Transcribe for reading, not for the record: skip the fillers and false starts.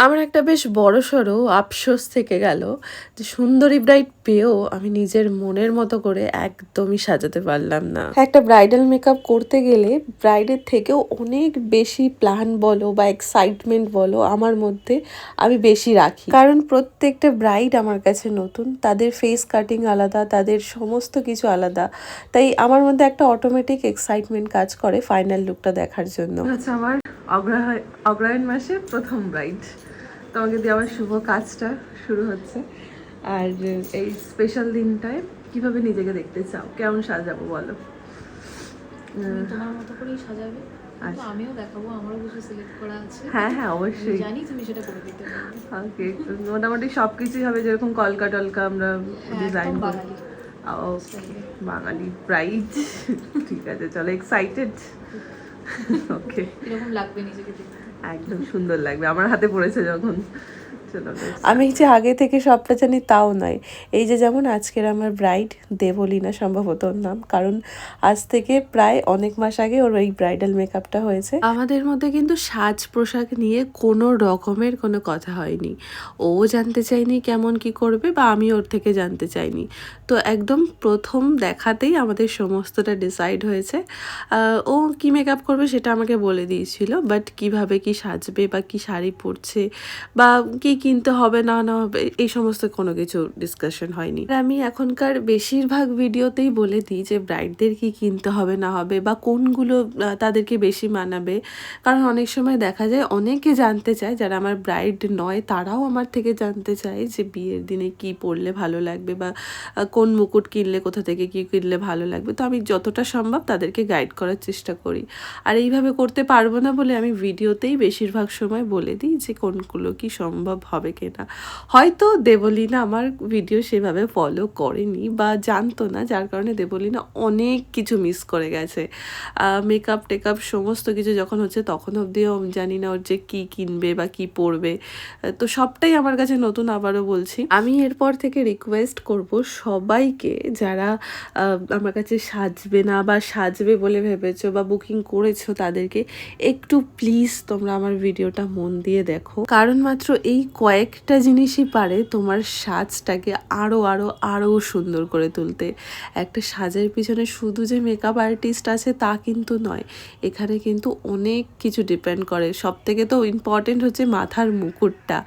আমার একটা বেশ বড়সড় আফসোস থেকে গেল যে সুন্দরী ব্রাইড পেয়েও আমি নিজের মনের মতো করে একদমই সাজাতে পারলাম না। একটা ব্রাইডাল মেকআপ করতে গেলে ব্রাইডের থেকেও অনেক বেশি প্ল্যান বলো বা এক্সাইটমেন্ট বলো আমার মধ্যে আমি বেশি রাখি, কারণ প্রত্যেকটা ব্রাইড আমার কাছে নতুন, তাদের ফেস কাটিং আলাদা, তাদের সমস্ত কিছু আলাদা। তাই আমার মধ্যে একটা অটোমেটিক এক্সাইটমেন্ট কাজ করে ফাইনাল লুকটা দেখার জন্য। আচ্ছা, আমার অগ্রহায়ণ মাসে প্রথম ব্রাইড, তোমাকে দিয়ে আমার শুভ কাজটা শুরু হচ্ছে। আর এই স্পেশাল দিনটায় কিভাবে নিজেকে দেখতে চাও, কেমন সাজাবো বলো? তোমার মতো করেই সাজাবে, তো আমিও দেখাবো, আমারও কিছু সিলেক্ট করা আছে। হ্যাঁ হ্যাঁ, অবশ্যই জানি তুমি সেটা করে দিতে পারবে। ওকে, মোটামুটি সব কিছুই হবে, যেরকম কলকা টলকা আমরা ডিজাইন করি। বাঙালি বাঙালি ব্রাইড, ঠিক আছে, চলো, এক্সাইটেড। ওকে, এরকম লাগবে নিজেকে দেখতে, একদম সুন্দর লাগবে আমার হাতে পড়েছে যখন। আমি যে আগে থেকে সবটা জানি তাও নয়। এই যে যেমন আজকের আমার ব্রাইড দেবলীনা সম্ভবত ওর নাম, কারণ আজ থেকে প্রায় অনেক মাস আগে ওর এই ব্রাইডাল মেকআপটা হয়েছে। আমাদের মধ্যে কিন্তু সাজ পোশাক নিয়ে কোনো রকমের কোনো কথা হয়নি। ও জানতে চাইনি কেমন কি করবে, বা আমি ওর থেকে জানতে চাইনি। তো একদম প্রথম দেখাতেই আমাদের সমস্তটা ডিসাইড হয়েছে। ও কি মেকআপ করবে সেটা আমাকে বলে দিয়েছিল, বাট কিভাবে কি সাজবে বা কি শাড়ি পরছে বা কি কিনতে হবে না না হবে এই সমস্ত কোনো কিছু ডিসকাশন হয়নি। আমি এখনকার বেশিরভাগ ভিডিওতেই বলে দিই যে ব্রাইডদের কি কিনতে হবে না হবে বা কোনগুলো তাদেরকে বেশি মানাবে, কারণ অনেক সময় দেখা যায় অনেকে জানতে চায়, যারা আমার ব্রাইড নয় তারাও আমার থেকে জানতে চায় যে বিয়ের দিনে কি পরলে ভালো লাগবে বা কোন মুকুট কিনলে কোথা থেকে কি কিনলে ভালো লাগবে। তো আমি যতটা সম্ভব তাদেরকে গাইড করার চেষ্টা করি, আর এইভাবে করতে পারবো না বলে আমি ভিডিওতেই বেশিরভাগ সময় বলে দিই যে কোনগুলো কি সম্ভব হবে কিনা। হয়তো দেবলীনা আমার ভিডিও সেভাবে ফলো করেনি বা জানতো না, যার কারণে দেবলীনা অনেক কিছু মিস করে গেছে। মেকআপ টেকআপ সমস্ত কিছু যখন হচ্ছে তখন অবধিও জানি না ওর যে কী কিনবে বা কী পরবে, তো সবটাই আমার কাছে নতুন। আবারও বলছি, আমি এরপর থেকে রিকোয়েস্ট করব সবাইকে, যারা আমার কাছে সাজবে না বা সাজবে বলে ভেবেছো বা বুকিং করেছো, তাদেরকে একটু প্লিজ তোমরা আমার ভিডিওটা মন দিয়ে দেখো, কারণ মাত্র এই কয়েকটা জিনিসই পারে তোমার সাজটাকে আরও আরও আরও সুন্দর করে তুলতে। একটা সাজের পিছনে শুধু যে মেকআপ আর্টিস্ট আছে তা কিন্তু নয়, এখানে কিন্তু অনেক কিছু ডিপেন্ড করে। সব থেকে তো ইম্পর্টেন্ট হচ্ছে মাথার মুকুটটা।